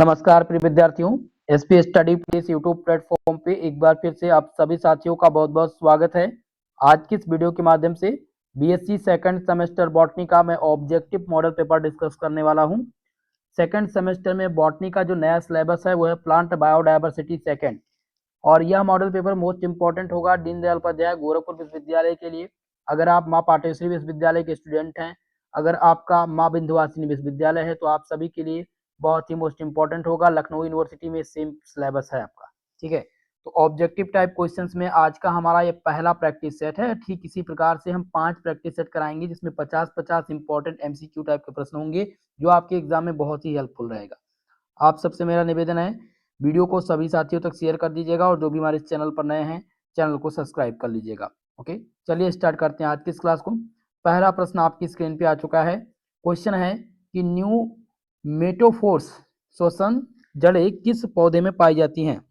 नमस्कार प्रिय विद्यार्थियों, SP study place YouTube platform पे एक बार फिर से आप सभी साथियों का बहुत बहुत स्वागत है। आज की इस वीडियो के माध्यम से बीएससी सेकंड सेमेस्टर बॉटनी का मैं ऑब्जेक्टिव मॉडल पेपर डिस्कस करने वाला हूं। सेकंड सेमेस्टर में बॉटनी का जो नया सिलेबस है वो है प्लांट बायोडायवर्सिटी सेकंड, और यह मॉडल पेपर मोस्ट इंपॉर्टेंट होगा दीनदयाल उपाध्याय गोरखपुर विश्वविद्यालय के लिए। अगर आप माँ पाटेश्वरी विश्वविद्यालय के स्टूडेंट हैं, अगर आपका माँ विंध्यवासिनी विश्वविद्यालय है, तो आप सभी के लिए बहुत ही मोस्ट इंपॉर्टेंट होगा। लखनऊ यूनिवर्सिटी में सेम सिलेबस है आपका, ठीक है। तो ऑब्जेक्टिव टाइप क्वेश्चंस में आज का हमारा ये पहला प्रैक्टिस सेट है। ठीक इसी प्रकार से हम 5 प्रैक्टिस सेट कराएंगे, जिसमें 50-50 इंपॉर्टेंट एमसीक्यू टाइप के प्रश्न होंगे, जो आपके एग्जाम में बहुत ही हेल्पफुल रहेगा। आप सबसे मेरा निवेदन है, वीडियो को सभी साथियों तक शेयर कर दीजिएगा, और जो भी हमारे चैनल पर नए हैं, चैनल को सब्सक्राइब कर लीजिएगा। ओके, चलिए स्टार्ट करते हैं आज की इस क्लास को। पहला प्रश्न आपकी स्क्रीन पे आ चुका है। क्वेश्चन है कि न्यू मेटोफोर्स श्वसन जड़ें किस पौधे में पाई जाती हैं?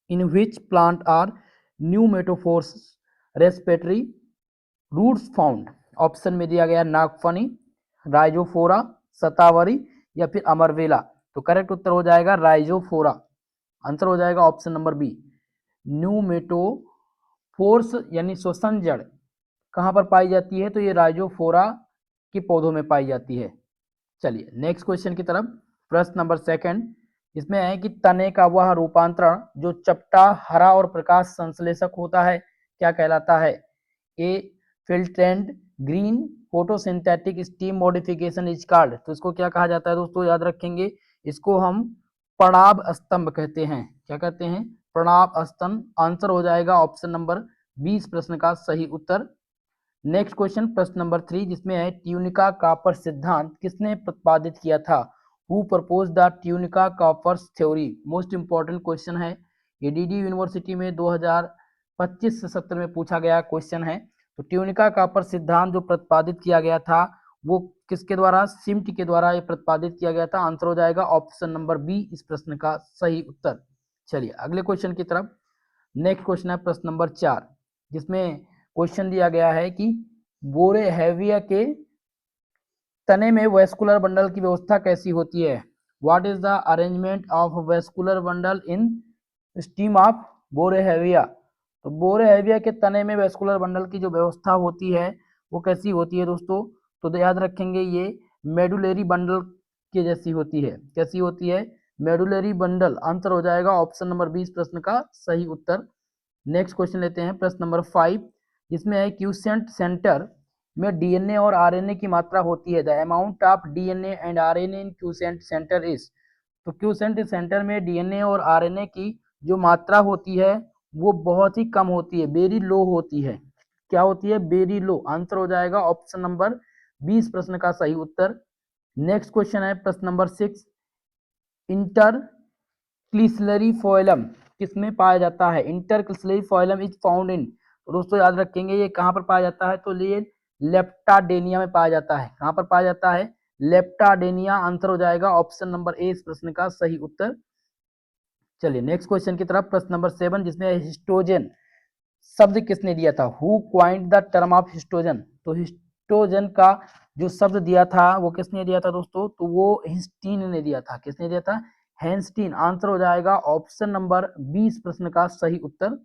In which plant are pneumatophores respiratory roots found? Option में दिया गया नागफनी, राइजोफोरा, शतावरी या फिर अमरवेला। तो करेक्ट उत्तर हो जाएगा राइजोफोरा। आंसर हो जाएगा ऑप्शन नंबर बी। न्यू मेटोफोर्स यानी श्वसन जड़ कहाँ पर पाई जाती है? तो ये राइजोफोरा के पौधों में पाई जाती है। चलिए नेक्स्ट क्वेश्चन की तरफ। प्रश्न नंबर सेकंड, इसमें है कि तने का वह रूपांतरण जो चपटा, हरा और प्रकाश संश्लेषक होता है क्या कहलाता है? A flattened green photosynthetic stem modification is called. तो इसको क्या कहा जाता है दोस्तों? याद रखेंगे, इसको हम पड़ाव स्तंभ कहते हैं। क्या कहते हैं? पड़ाव स्तंभ। आंसर हो जाएगा ऑप्शन नंबर 20 प्रश्न का सही उत्तर। नेक्स्ट क्वेश्चन प्रश्न नंबर 3, जिसमें है ट्यूनिका कॉपर सिद्धांत किसने प्रतिपादित किया था? Who propose the tunica corpus theory? Most important question है, ये डीडी यूनिवर्सिटी में 2025 से 70 में पूछा गया क्वेश्चन है। तो ट्यूनिका कॉपर सिद्धांत जो प्रतिपादित किया गया था वो किसके द्वारा? सिम्ट के द्वारा ये प्रतिपादित किया गया था। आंसर हो जाएगा ऑप्शन नंबर बी इस प्रश्न का सही उत्तर। चलिए अगले क्वेश्चन की तरफ। नेक्स्ट क्वेश्चन है प्रश्न नंबर 4, जिसमें क्वेश्चन दिया गया है कि बोरेहेविया के तने में वेस्कुलर बंडल की व्यवस्था कैसी होती है? What is the arrangement of vascular bundle in stem of Boerhavia? तो बोरेहेविया के तने में वेस्कुलर बंडल की जो व्यवस्था होती है वो कैसी होती है दोस्तों? तो याद रखेंगे, ये मेडुलरी बंडल के जैसी होती है। कैसी होती है? Medullary bundle. आंसर हो जाएगा ऑप्शन नंबर 20 प्रश्न का सही उत्तर। नेक्स्ट क्वेश्चन लेते हैं प्रश्न नंबर 5, जिसमें है क्यूसेंट सेंटर में डीएनए और आरएनए की मात्रा होती है। The amount of DNA and RNA in quotient centre is. तो क्यूसेंट सेंटर में डीएनए और आरएनए की जो मात्रा होती है वो बहुत ही कम होती है, वेरी लो होती है। क्या होती है? Very low. आंसर हो जाएगा ऑप्शन नंबर 20 प्रश्न का सही उत्तर। नेक्स्ट क्वेश्चन है प्रश्न नंबर 6, इंटरक्लिसलरी फोइलम किसमें पाया जाता है? इंटरक्लिसलरी फोइलम इज फाउंड इन। तो दोस्तों याद रखेंगे, ये कहाँ पर पाया जाता है? तो ये लेप्टाडेनिया में पाया जाता है। कहाँ पर पाया जाता है? लेप्टाडेनिया। आंसर हो जाएगा ऑप्शन नंबर ए इस प्रश्न का सही उत्तर। चलिए नेक्स्ट क्वेश्चन की तरफ। प्रश्न नंबर 7, जिसमें हिस्टोजन शब्द किसने दिया था? Who coined the term of histogen? तो हिस्टोजन का जो शब्द दिया था वो किसने दिया था दोस्तों? तो वो हिस्टीन ने दिया था। किसने दिया था? हेंस्टीन। आंसर हो जाएगा ऑप्शन नंबर 20 प्रश्न का सही उत्तर।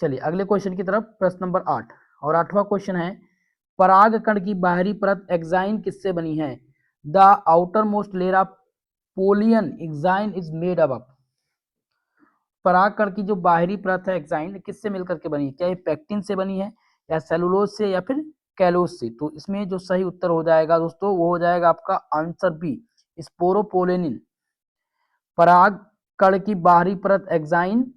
चलिए अगले क्वेश्चन की तरफ। प्रश्न नंबर 8 और 8वां क्वेश्चन है, परागकण की बाहरी परत एक्साइन किससे बनी है? The outermost layer of pollen exine is made up. परागकण की जो बाहरी परत है एक्साइन किससे मिलकर के बनी है? क्या ये पेक्टिन से बनी है, या सेलुलोज से, या फिर कैलोज से? तो इसमें जो सही उत्तर हो जाएगा दोस्तों वो हो जाएगा आपका आंसर बी, स्पोरोपोलेनिन। परागकण की बाहरी परत एक्साइन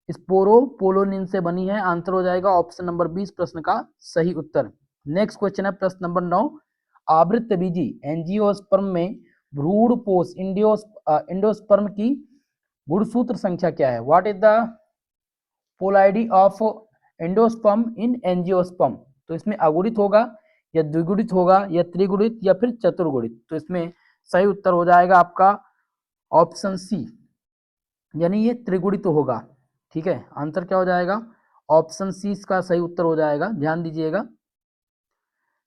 स्पोरोपोलोनिन से बनी है। आंसर हो जाएगा ऑप्शन नंबर 20 प्रश्न का सही उत्तर। नेक्स्ट क्वेश्चन है प्रश्न नंबर 9, आवृतबीजी एंजियोस्पर्म में भ्रूणपोष इंडोस्पर्म की गुणसूत्र संख्या क्या है? What is the polarity of endosperm in angiosperm? तो इसमें अगुणित होगा, या द्विगुणित होगा, या त्रिगुणित, या फिर चतुर्गुणित? तो इसमें सही उत्तर हो जाएगा आपका ऑप्शन सी, यानी ये त्रिगुणित होगा। ठीक है, आंसर क्या हो जाएगा? ऑप्शन सी इसका सही उत्तर हो जाएगा। ध्यान दीजिएगा,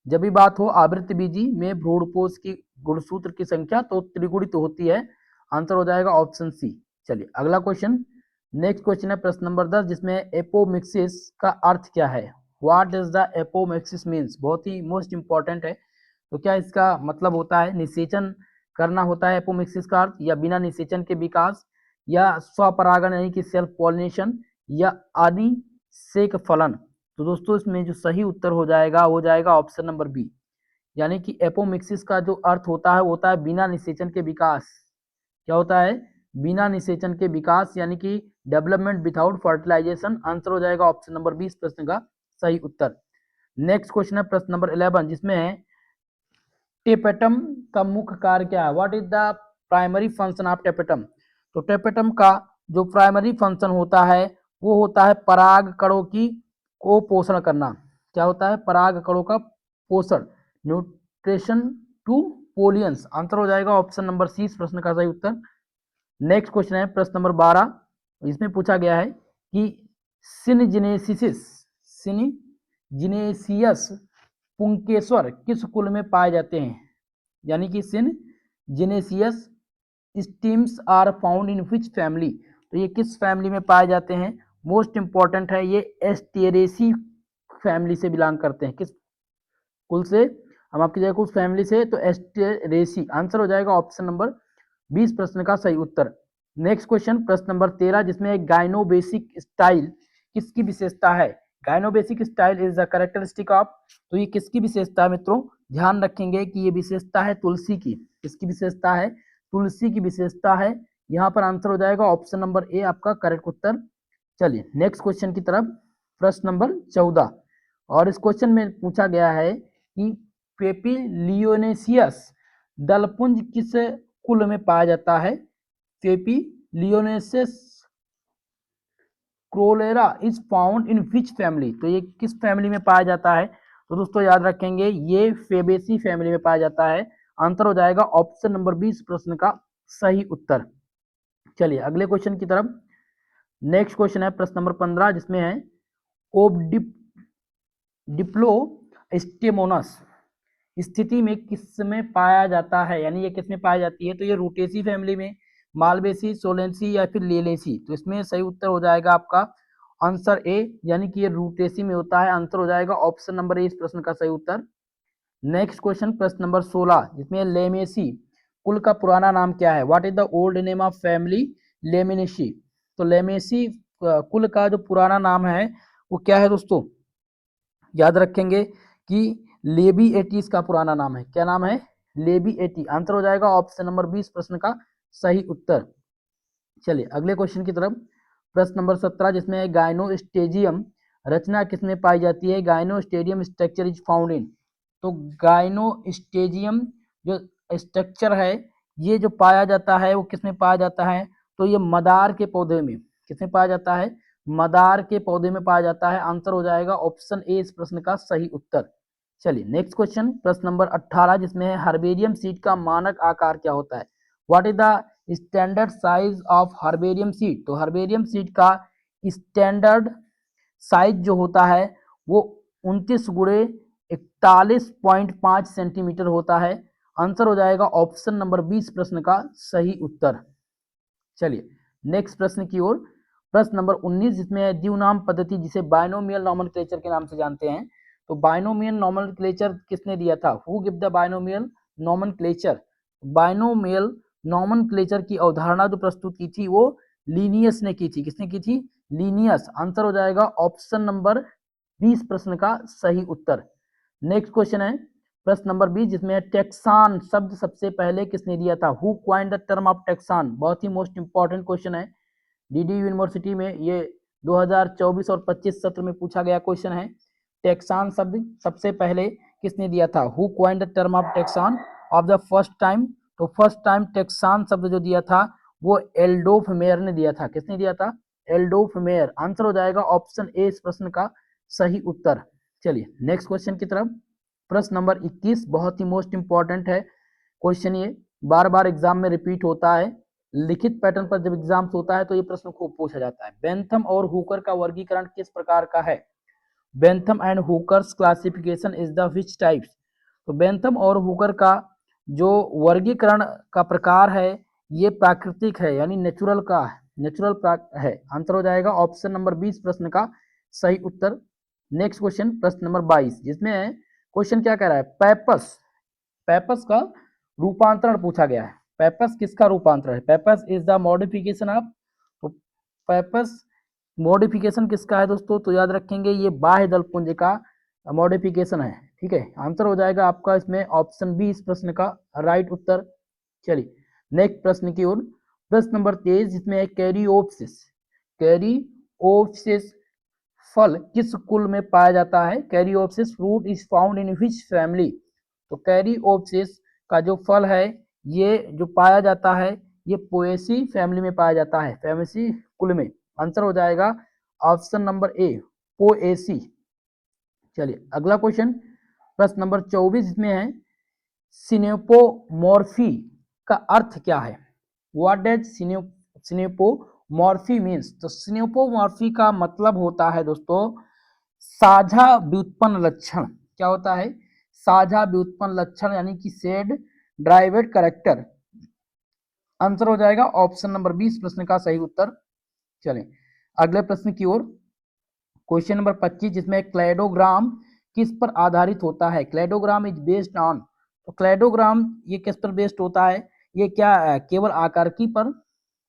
जब भी बात हो आवृतबीजी में भ्रूणपोष की गुणसूत्र की संख्या तो त्रिगुणित होती है। आंसर हो जाएगा ऑप्शन सी। चलिए अगला क्वेश्चन, नेक्स्ट क्वेश्चन है प्रश्न नंबर 10 जिसमें एपोमिक्सिस का अर्थ क्या है। What does the apomixis means, बहुत ही मोस्ट इंपॉर्टेंट है। तो क्या इसका मतलब होता है निषेचन करना होता है एपोमिक्सिस का अर्थ, या बिना निषेचन के विकास, या स्वपरागण यानी कि सेल्फ पॉलिनेशन, या अनिषेक फलन। तो दोस्तों इसमें जो सही उत्तर हो जाएगा ऑप्शन नंबर बी, यानी कि एपोमिक्सिस का जो अर्थ होता है वो होता है बिना निषेचन के विकास। क्या होता है, बिना निषेचन के विकास, यानी कि डेवलपमेंट विदाउट फर्टिलाइजेशन। आंसर हो जाएगा ऑप्शन नंबर 20 प्रश्न का सही उत्तर। नेक्स्ट क्वेश्चन है प्रश्न नंबर 11 जिसमें है टेपेटम का मुख्य कार्य क्या है। What is the primary function of tapetum. तो टेपेटम का जो प्राइमरी फंक्शन होता है वो होता है पराग कणों की को पोषण करना। क्या होता है, पराग कणों का पोषण, न्यूट्रिशन टू पोलियंस। आंसर हो जाएगा ऑप्शन नंबर सी इस प्रश्न का सही उत्तर। नेक्स्ट क्वेश्चन है प्रश्न नंबर 12, इसमें पूछा गया है कि सिनजिनेसियस पुंकेसर किस कुल में पाए जाते हैं। यानी कि syngenesious stems are found in which family. तो ये किस फैमिली में पाए जाते हैं, मोस्ट इंपॉर्टेंट है, ये एस्टेरेसी फैमिली से बिलोंग करते हैं। किस कुल से, हम आपकी जगह कुछ फैमिली से, तो एस्टेरेसी। आंसर हो जाएगा ऑप्शन नंबर 20 प्रश्न का सही उत्तर। नेक्स्ट क्वेश्चन प्रश्न नंबर 13 जिसमें गाइनोबेसिक स्टाइल किसकी विशेषता है। Gynobasic style is the characteristic of. तो ये किसकी विशेषता है मित्रों, ध्यान रखेंगे कि ये विशेषता है तुलसी की। किसकी विशेषता है, तुलसी की विशेषता है। यहाँ पर आंसर हो जाएगा ऑप्शन नंबर ए आपका करेक्ट उत्तर। चलिए नेक्स्ट क्वेश्चन की तरफ, प्रश्न नंबर 14, और इस क्वेश्चन में पूछा गया है कि पेपिलियोनेसियस दलपुंज किस कुल में पाया जाता है। Papilionaceous corolla is found in which family. तो ये किस फैमिली में पाया जाता है, तो दोस्तों याद रखेंगे ये फेबेसी फैमिली में पाया जाता है। आंसर हो जाएगा ऑप्शन नंबर 20 प्रश्न का सही उत्तर। चलिए अगले क्वेश्चन की तरफ, नेक्स्ट क्वेश्चन है प्रश्न नंबर 15 जिसमें है डिप्लोस्टेमोनस स्थिति में किस में पाया जाता है, यानी ये किस में पाई जाती है। तो ये रूटेसी फैमिली में, मालवेसी, सोलेंसी या फिर लेलेसी। तो इसमें सही उत्तर हो जाएगा आपका आंसर ए, यानी कि ये रूटेसी में होता है। आंसर हो जाएगा ऑप्शन नंबर ए इस प्रश्न का सही उत्तर। नेक्स्ट क्वेश्चन प्रश्न नंबर 16 जिसमें लेमेसी कुल का पुराना नाम क्या है। What is the old name of family Lamiaceae. तो लेमेसी कुल का जो पुराना नाम है वो क्या है दोस्तों, याद रखेंगे कि लेबी एटी इसका पुराना नाम है। क्या नाम है, लेबी एटी। आंसर हो जाएगा ऑप्शन नंबर 20 प्रश्न का सही उत्तर। चलिए अगले क्वेश्चन की तरफ, प्रश्न नंबर 17 जिसमें गाइनोस्टेजियम रचना किसमें पाई जाती है। गाइनोस्टेडियम स्ट्रक्चर इज फाउंड इन। तो गाइनोस्टेजियम जो स्ट्रक्चर है ये जो पाया जाता है वो किसमें पाया जाता है, तो ये मदार के पौधे में। किसमें पाया जाता है, मदार के पौधे में पाया जाता है। आंसर हो जाएगा ऑप्शन ए इस प्रश्न का सही उत्तर। चलिए नेक्स्ट क्वेश्चन प्रश्न नंबर 18 जिसमें है हर्बेरियम सीड का मानक आकार क्या होता है। What is the standard size of herbarium seed. तो हर्बेरियम सीड का स्टैंडर्ड साइज जो होता है वो 29 गुणे 41.5 सेंटीमीटर होता है। आंसर हो जाएगा ऑप्शन नंबर 20 प्रश्न का सही उत्तर। चलिए नेक्स्ट प्रश्न की ओर, प्रश्न नंबर 19 जिसमें है द्विनाम पद्धति जिसे बाइनोमियल नॉमेनक्लेचर के नाम से जानते हैं। तो बाइनोमियल नॉमेनक्लेचर किसने दिया था, who give the binomial nomenclature. Binomial nomenclature की अवधारणा जो प्रस्तुत की थी वो लीनियस ने की थी। किसने की थी, लीनियस। आंसर हो जाएगा ऑप्शन नंबर 20 प्रश्न का सही उत्तर। नेक्स्ट क्वेश्चन है प्रश्न नंबर 20 जिसमें टेक्सान शब्द सबसे पहले किसने दिया था। Who coined the term of taxon. बहुत ही मोस्ट इंपॉर्टेंट क्वेश्चन है, डीडी यूनिवर्सिटी में ये 2024 और 25 सत्र में पूछा गया क्वेश्चन है। टेक्सान शब्द सबसे पहले किसने दिया था, who coined the term of taxon of the first time. तो फर्स्ट टाइम टेक्सान शब्द जो दिया था वो एल्डोफ मेयर ने दिया था। किसने दिया था, एल्डोफ मेयर। आंसर हो जाएगा ऑप्शन ए इस प्रश्न का सही उत्तर। चलिए नेक्स्ट क्वेश्चन की तरफ, प्रश्न नंबर 21 बहुत ही मोस्ट इंपॉर्टेंट है क्वेश्चन, ये बार बार एग्जाम में रिपीट होता है। लिखित पैटर्न पर जब एग्जाम्स होता है तो ये प्रश्न खूब पूछा जाता है। बेंथम और हुकर का वर्गीकरण किस प्रकार का है। Bentham and hookers classification is the which types. तो बेंथम और हुकर का जो वर्गीकरण का प्रकार है ये प्राकृतिक है यानी नेचुरल का है, है। आंसर हो जाएगा ऑप्शन नंबर 20 प्रश्न का सही उत्तर। नेक्स्ट क्वेश्चन प्रश्न नंबर 22 जिसमें क्वेश्चन क्या कह रहा है, पेपस पेपस का रूपांतरण पूछा गया है। पेपस किसका रूपांतरण है? Pappus is the modification of, तो पेपस मॉडिफिकेशन किसका है दोस्तों? तो याद रखेंगे ये बाह्य दलपुंज का मॉडिफिकेशन है। ठीक है, आंसर हो जाएगा आपका इसमें ऑप्शन बी इस प्रश्न का राइट उत्तर। चलिए नेक्स्ट प्रश्न की ओर। प्रश्न नंबर 23 जिसमें है कैरिओप्सिस। कैरिओप्सिस फल किस कुल में पाया जाता है? Caryopsis fruit is found in which family? तो कैरिओप्सिस का जो फल है ये जो पाया जाता है ये पोएसी फैमिली में पाया जाता है, फैमेसी कुल में। आंसर हो जाएगा ऑप्शन नंबर ए पोएसी। चलिए अगला क्वेश्चन प्रश्न नंबर 24 में है सिनेपोमॉर्फी का अर्थ क्या है? What does synapomorphy means? तो सिनेपोमॉर्फी का मतलब होता है दोस्तों साझा व्युत्पन्न लक्षण। क्या होता है? साझा व्युत्पन्न लक्षण यानी कि शेड ड्राइवेड करेक्टर। आंसर हो जाएगा ऑप्शन नंबर 20 प्रश्न का सही उत्तर। चलें अगले प्रश्न की ओर। क्वेश्चन नंबर 25 जिसमें क्लेडोग्राम किस पर आधारित होता है? क्लेडोग्राम इज बेस्ड ऑन, तो क्लेडोग्राम ये किस पर बेस्ड होता है? ये क्या केवल आकारिकी पर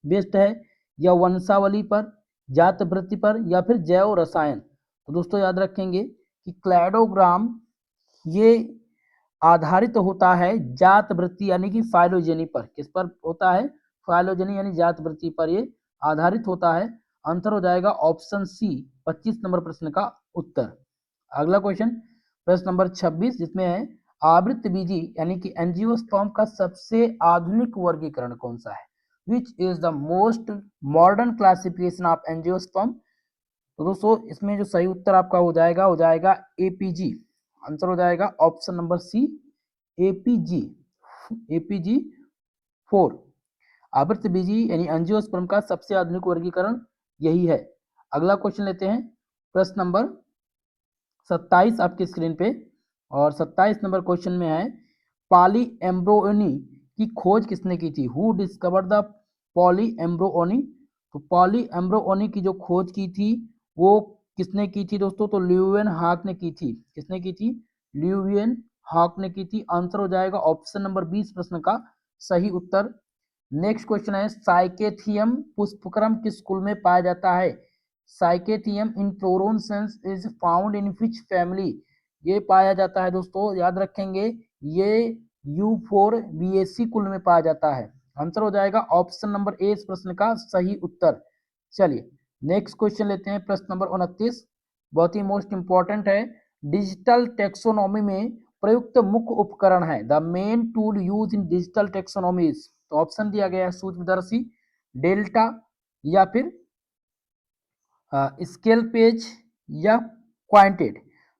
बेस्ड है या वंशावली पर, जात वृत्ति पर या फिर जैव रसायन? तो दोस्तों याद रखेंगे कि क्लेडोग्राम ये आधारित होता है जात वृत्ति यानी कि फाइलोजेनी पर। किस पर होता है? फाइलोजेनी यानी जात वृत्ति पर ये आधारित होता है। आंसर हो जाएगा ऑप्शन सी 25 नंबर प्रश्न का उत्तर। अगला क्वेश्चन प्रश्न नंबर 26 जिसमें है आवृत्त बीजी यानी कि एंजियोस्पर्म का सबसे आधुनिक वर्गीकरण कौन सा है? Which is the most modern classification of angiosperm? तो दोस्तों इसमें जो सही उत्तर आपका हो जाएगा एपीजी। आंसर हो जाएगा option number C APG. APG 4 आवृत्त बीजी यानी एंजियोस्पर्म का सबसे आधुनिक वर्गीकरण यही है। अगला क्वेश्चन लेते हैं प्रश्न नंबर 27 आपकी स्क्रीन पे, और 27 नंबर क्वेश्चन में है पॉली एम्ब्रोनी की खोज किसने की थी? Who discover the polyembryony? तो पॉली एम्ब्रोनी की जो खोज की थी वो किसने की थी दोस्तों? तो ल्यूवियन हाक ने की थी। किसने की थी? ल्यूवियन हाक ने की थी। आंसर हो जाएगा ऑप्शन नंबर 20 प्रश्न का सही उत्तर। नेक्स्ट क्वेश्चन है साइकेथियम पुष्पक्रम किस कुल में पाया जाता है? Cyathium inflorescence is found in which family? ये पाया जाता है दोस्तों याद रखेंगे ये यूफोरबिएसी कुल में पाया जाता है। आंसर हो जाएगा ऑप्शन नंबर ए इस प्रश्न का सही उत्तर। चलिए नेक्स्ट क्वेश्चन लेते हैं प्रश्न नंबर 29, बहुत ही मोस्ट इंपॉर्टेंट है। डिजिटल टेक्सोनॉमी में प्रयुक्त मुख्य उपकरण है। The main tool use in digital taxonomy. तो ऑप्शन दिया गया है सूक्ष्मदर्शी, डेल्टा या फिर स्केल पेज या क्वांटेड।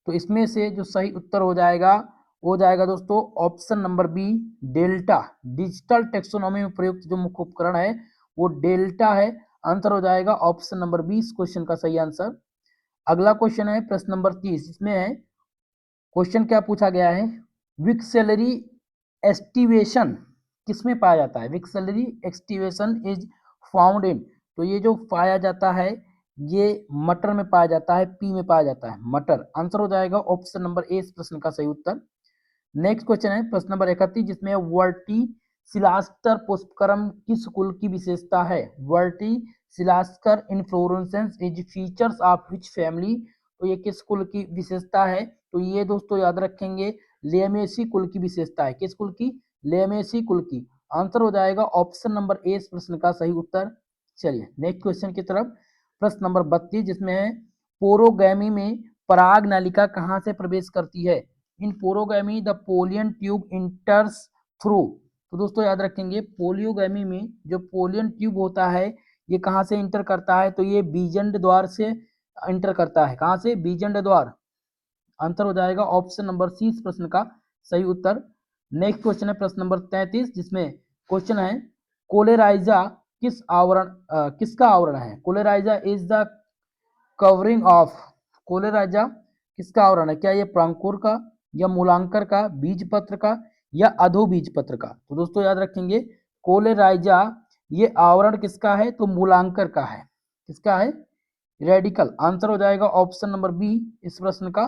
तो इसमें से जो सही उत्तर हो जाएगा दोस्तों option number B delta. Digital taxonomy में प्रयुक्त जो मुख्य उपकरण है वो डेल्टा है। आंसर हो जाएगा ऑप्शन नंबर 20 क्वेश्चन का सही आंसर। अगला क्वेश्चन है प्रश्न नंबर 30 इसमें है क्वेश्चन क्या पूछा गया है विक्सेलरी एस्टिवेशन किसमें पाया जाता है? विक्सेलरी एक्सटिवेशन इज फाउंड इन, तो ये जो पाया जाता है ये मटर में पाया जाता है, पी में पाया जाता है मटर। आंसर हो जाएगा ऑप्शन नंबर ए इस प्रश्न का सही उत्तर। नेक्स्ट क्वेश्चन है प्रश्न नंबर 31 जिसमें वर्टी सिलास्टर पुष्पक्रम किस कुल की विशेषता है? Verticillaster inflorescence is features of which family? तो ये किस कुल की विशेषता है? तो ये दोस्तों याद रखेंगे लेमेसी कुल की विशेषता है। किस कुल की? लेमेसी कुल की। आंसर हो जाएगा ऑप्शन नंबर ए इस प्रश्न का सही उत्तर। चलिए नेक्स्ट क्वेश्चन की तरफ। प्रश्न नंबर 32 जिसमें है पोरोगैमी में पराग नलिका कहाँ से प्रवेश करती है? In porogamy the pollen tube enters through. तो दोस्तों याद रखेंगे पोलियोगैमी में जो पोलियन ट्यूब होता है ये कहाँ से इंटर करता है? तो ये बीजंड द्वार से इंटर करता है। कहाँ से? बीजंड द्वार। आंसर हो जाएगा ऑप्शन नंबर सी इस प्रश्न का सही उत्तर। नेक्स्ट क्वेश्चन है प्रश्न नंबर 33 जिसमें क्वेश्चन है कोलेराइजा किसका आवरण है? कोलेराइजा इज द कवरिंग ऑफ। कोलेराइजा किसका आवरण है? क्या ये प्रांकुर का या मूलांकर का, बीज पत्र का या अधोबीज पत्र का? तो दोस्तों याद रखेंगे कोलेराइजा ये आवरण किसका है? तो मूलांकर का है। किसका है? रेडिकल। आंसर हो जाएगा ऑप्शन नंबर बी इस प्रश्न का।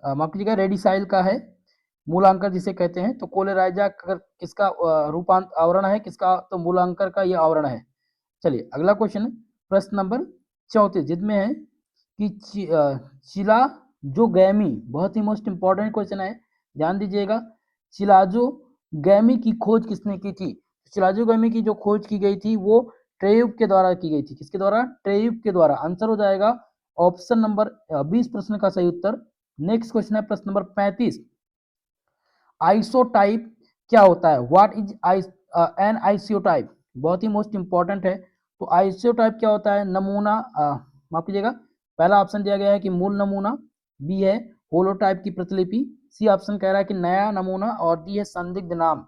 माफ कीजिएगा, रेडिसाइल का है, मूलांकर जिसे कहते हैं। तो कोलेराइजा किसका रूपांत आवरण है? किसका? तो मूलांकर का ये आवरण है। चलिए अगला क्वेश्चन, प्रश्न नंबर 34 जिसमें है कि चिलाजोगैमी, बहुत ही मोस्ट इंपॉर्टेंट क्वेश्चन है, ध्यान दीजिएगा। चिलाजोगैमी की खोज किसने की थी? चिलाजोगैमी की जो खोज की गई थी वो ट्रेयुब के द्वारा की गई थी। किसके द्वारा? ट्रेयुब के द्वारा। आंसर हो जाएगा ऑप्शन नंबर 20 प्रश्न का सही उत्तर। नेक्स्ट क्वेश्चन है प्रश्न नंबर 35। आइसोटाइप क्या होता है? What is an isotype? बहुत ही मोस्ट इंपॉर्टेंट है। तो आइसोटाइप क्या होता है? नमूना, माफ कीजिएगा, पहला ऑप्शन दिया गया है कि मूल नमूना, बी है होलोटाइप की प्रतिलिपि, सी ऑप्शन कह रहा है कि नया नमूना, और डी है संदिग्ध नाम।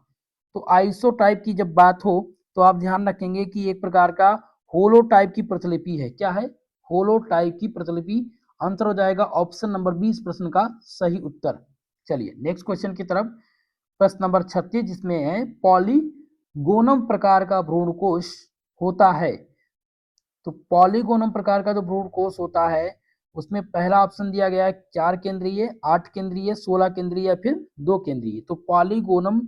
तो आइसोटाइप की जब बात हो तो आप ध्यान रखेंगे कि एक प्रकार का होलोटाइप की प्रतिलिपि है। क्या है? होलोटाइप की प्रतिलिपि। आंसर हो जाएगा ऑप्शन नंबर 20 प्रश्न का सही उत्तर। चलिए नेक्स्ट क्वेश्चन की तरफ, प्रश्न नंबर 36 जिसमें है पॉलीगोनम प्रकार का भ्रूणकोश होता है। तो पॉलीगोनम प्रकार का जो भ्रूणकोश होता है उसमें पहला ऑप्शन दिया गया है 4 केंद्रीय, 8 केंद्रीय, 16 केंद्रीय या फिर 2 केंद्रीय। तो पॉलीगोनम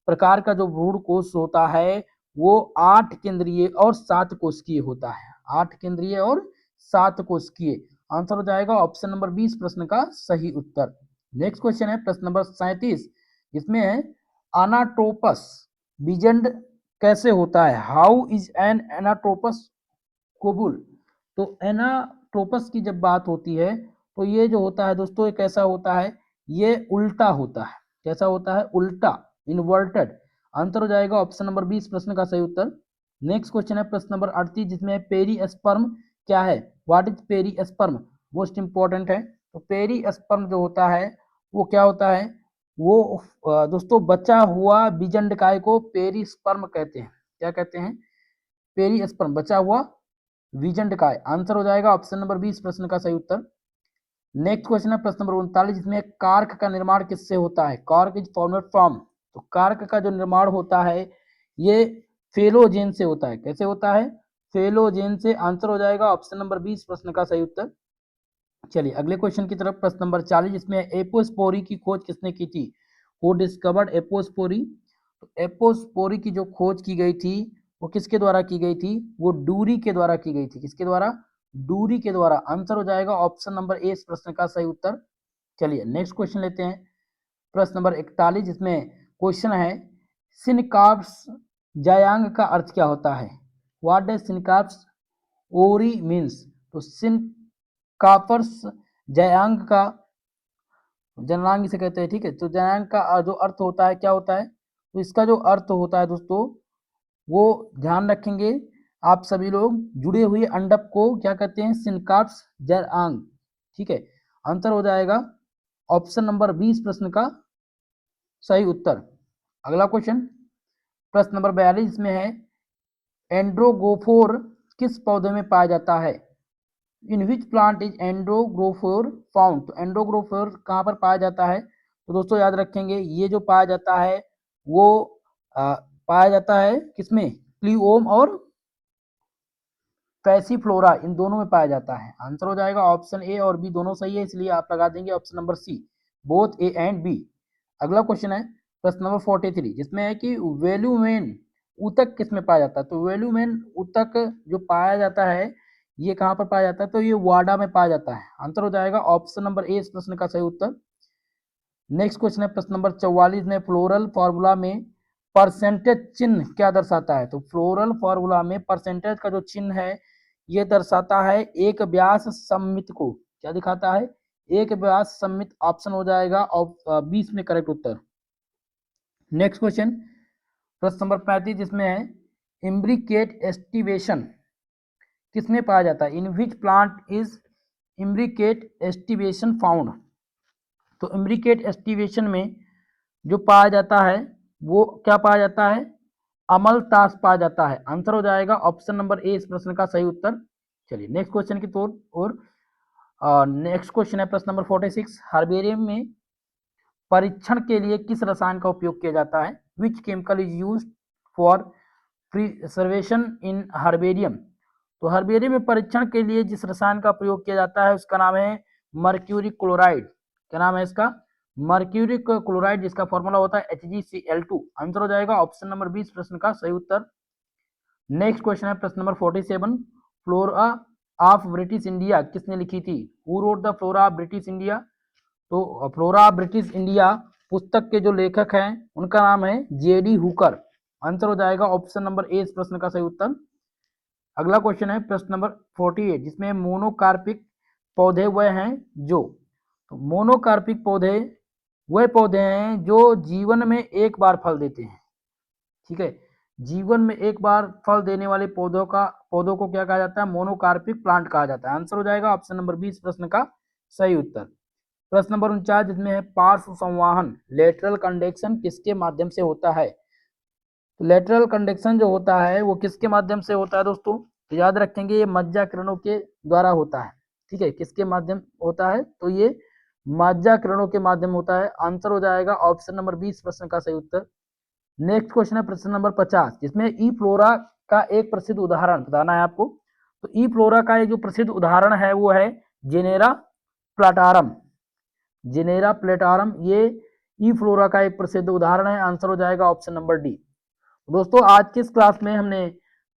प्रकार का जो भ्रूणकोश होता है वो 8 केंद्रीय और 7 कोशिकीय होता है। 8 केंद्रीय और 7 कोशिकीय। आंसर हो जाएगा ऑप्शन नंबर 20 प्रश्न का सही उत्तर। नेक्स्ट क्वेश्चन है प्रश्न नंबर 37 जिसमें है अनाटोपस बीजंड कैसे होता है? हाउ इज एन एनाटोपस कोबुल? तो एनाटोपस की जब बात होती है तो ये जो होता है दोस्तों, ये कैसा होता है? ये उल्टा होता है। कैसा होता है? उल्टा, इन्वर्टेड। आंसर हो जाएगा ऑप्शन नंबर 20 प्रश्न का सही उत्तर। नेक्स्ट क्वेश्चन है प्रश्न नंबर 38 जिसमें पेरीस्पर्म क्या है? What is perisperm? Most important है। तो पेरीस्पर्म जो होता है वो क्या होता है? वो दोस्तों बचा हुआ बीजंडकाय को पेरीस्पर्म कहते हैं। क्या कहते हैं? पेरीस्पर्म, बचा हुआ बीजंडकाय। आंसर हो जाएगा ऑप्शन नंबर 20 प्रश्न का सही उत्तर। नेक्स्ट क्वेश्चन है प्रश्न नंबर 39 जिसमें कार्क का निर्माण किससे होता है? Cork is formed from. तो कार्क का जो निर्माण होता है ये फेलोजेन से होता है। कैसे होता है? फेलोजेन से। आंसर हो जाएगा ऑप्शन नंबर 20 प्रश्न का सही उत्तर। चलिए अगले क्वेश्चन की तरफ, प्रश्न नंबर 40 जिसमें एपोस्पोरी की खोज किसने की थी? Who discovered apospory? तो एपोस्पोरी की जो खोज की गई थी वो किसके द्वारा की गई थी? वो डूरी के द्वारा की गई थी। किसके द्वारा? डूरी के द्वारा। आंसर हो जाएगा ऑप्शन नंबर ए इस प्रश्न का सही उत्तर। चलिए नेक्स्ट क्वेश्चन लेते हैं, प्रश्न नंबर 41 जिसमें क्वेश्चन है सिनकाप्स जायांग का अर्थ क्या होता है? व्हाट डज सिनकाप्स ओरी मीन्स? तो सिनकापर्स जयांग का, जनांग इसे कहते हैं, ठीक है। तो जनांग का जो अर्थ होता है क्या होता है? तो इसका जो अर्थ होता है दोस्तों वो ध्यान रखेंगे आप सभी लोग, जुड़े हुए अंडक को क्या कहते हैं? सिनकाप्स जयांग, ठीक है। आंसर हो जाएगा ऑप्शन नंबर 20 प्रश्न का सही उत्तर। अगला क्वेश्चन प्रश्न नंबर 42 में है एंड्रोगोफोर किस पौधे में पाया जाता है? In which plant is एंड्रोग्रोफोर found? तो एंड्रोग्रोफोर कहाँ पर पाया जाता है? तो दोस्तों याद रखेंगे ये जो पाया जाता है वो पाया जाता है किसमें? प्लीओम और पैसीफ्लोरा, इन दोनों में पाया जाता है। आंसर हो जाएगा ऑप्शन ए और बी दोनों सही है, इसलिए आप लगा देंगे option number C, both A and B. अगला क्वेश्चन है प्रश्न नंबर 43 जिसमें है कि वेलुमेन ऊतक किस में पाया जाता है? तो वेलुमेन ऊतक जो पाया जाता है ये कहाँ पर पाया जाता है? तो ये वाडा में पाया जाता है। आंसर हो जाएगा ऑप्शन नंबर ए इस प्रश्न का सही उत्तर। नेक्स्ट क्वेश्चन है प्रश्न नंबर 44 में फ्लोरल फॉर्मूला में परसेंटेज चिन्ह क्या दर्शाता है? तो फ्लोरल फॉर्मूला में परसेंटेज का जो चिन्ह है ये दर्शाता है एक व्यास सममित को। क्या दिखाता है? एक व्यास सममित। ऑप्शन हो जाएगा 20 में करेक्ट उत्तर। नेक्स्ट क्वेश्चन प्रश्न नंबर 35 जिसमें है इम्ब्रिकेट एस्टिवेशन किसमें पाया जाता है? In which plant is imbricate aestivation found? तो इम्ब्रिकेट एस्टिवेशन में जो पाया जाता है वो क्या पाया जाता है? अमलतास पाया जाता है। आंसर हो जाएगा ऑप्शन नंबर ए इस प्रश्न का सही उत्तर। चलिए नेक्स्ट क्वेश्चन की ओर। नेक्स्ट क्वेश्चन है प्रश्न नंबर 46 हर्बेरियम में परीक्षण के लिए किस रसायन का उपयोग किया जाता है? Which chemical is used for preservation in herbarium. तो हर्बेरियम में परीक्षण के लिए जिस रसायन का प्रयोग किया जाता है उसका नाम है मर्क्यूरी क्लोराइड। क्या नाम है इसका? मर्क्यूरी क्लोराइड, जिसका फॉर्मूला होता है HgCl2। आंसर हो जाएगा ऑप्शन नंबर 20 प्रश्न का सही उत्तर। नेक्स्ट क्वेश्चन है प्रश्न number 47। Flora of British India किसने लिखी थी? Who wrote the flora of British India? तो फ्लोरा ऑफ ब्रिटिश इंडिया पुस्तक के जो लेखक हैं उनका नाम है JD हुकर। आंसर हो जाएगा ऑप्शन नंबर ए इस प्रश्न का सही उत्तर। अगला क्वेश्चन है प्रश्न नंबर 48, जिसमें मोनोकार्पिक पौधे वह हैं जो। तो मोनोकार्पिक पौधे वह पौधे हैं जो जीवन में एक बार फल देते हैं। ठीक है, जीवन में एक बार फल देने वाले पौधों को क्या कहा जाता है? मोनोकार्पिक प्लांट कहा जाता है। आंसर हो जाएगा ऑप्शन नंबर 20 प्रश्न का सही उत्तर। प्रश्न नंबर 49, जिसमें है पार्श्व संवाहन लेटरल कंडक्शन किसके माध्यम से होता है? तो लेटरल कंडक्शन जो होता है वो किसके माध्यम से होता है दोस्तों? तो याद रखेंगे ये मज्जा किरणों के द्वारा होता है। ठीक है, किसके माध्यम होता है? तो ये मज्जा किरणों के माध्यम होता है। आंसर हो जाएगा ऑप्शन नंबर 20 प्रश्न का सही उत्तर। नेक्स्ट क्वेश्चन है प्रश्न नंबर 50, जिसमें ई फ्लोरा का एक प्रसिद्ध उदाहरण बताना है आपको। तो ई फ्लोरा का एक जो प्रसिद्ध उदाहरण है वो है जेनेरा प्लाटारम। जेनेरा प्लेटारम ये ई फ्लोरा का एक प्रसिद्ध उदाहरण है। आंसर हो जाएगा ऑप्शन नंबर डी। दोस्तों आज की इस क्लास में हमने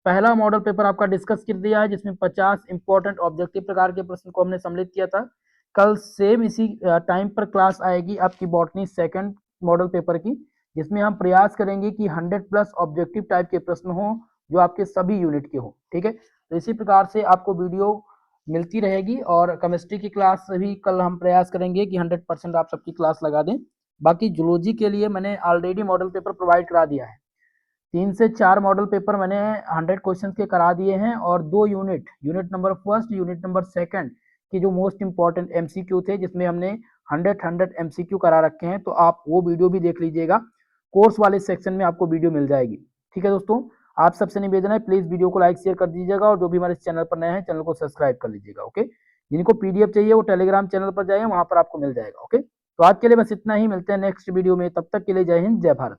पहला मॉडल पेपर आपका डिस्कस कर दिया है, जिसमें 50 इंपॉर्टेंट ऑब्जेक्टिव प्रकार के प्रश्न को हमने सम्मिलित किया था। कल सेम इसी टाइम पर क्लास आएगी आपकी बॉटनी सेकंड मॉडल पेपर की, जिसमें हम प्रयास करेंगे कि 100+ ऑब्जेक्टिव टाइप के प्रश्न हो जो आपके सभी यूनिट के हो। ठीक है, तो इसी प्रकार से आपको वीडियो मिलती रहेगी और केमिस्ट्री की क्लास भी कल हम प्रयास करेंगे कि 100% आप सबकी क्लास लगा दें। बाकी जूलॉजी के लिए मैंने ऑलरेडी मॉडल पेपर प्रोवाइड करा दिया है। 3 से 4 मॉडल पेपर मैंने 100 क्वेश्चंस के करा दिए हैं और 2 unit number first, unit number second की जो मोस्ट इंपॉर्टेंट MCQ थे, जिसमें हमने 100 MCQ करा रखे हैं। तो आप वो वीडियो भी देख लीजिएगा, कोर्स वाले सेक्शन में आपको वीडियो मिल जाएगी। ठीक है दोस्तों, आप सबसे निवेदन है प्लीज वीडियो को लाइक शेयर कर दीजिएगा और जो भी हमारे चैनल पर नए हैं चैनल को सब्सक्राइब कर लीजिएगा। ओके, जिनको PDF चाहिए वो टेलीग्राम चैनल पर जाइए, वहां पर आपको मिल जाएगा। ओके, तो आज के लिए बस इतना ही, मिलते हैं नेक्स्ट वीडियो में, तब तक के लिए जय हिंद जय भारत।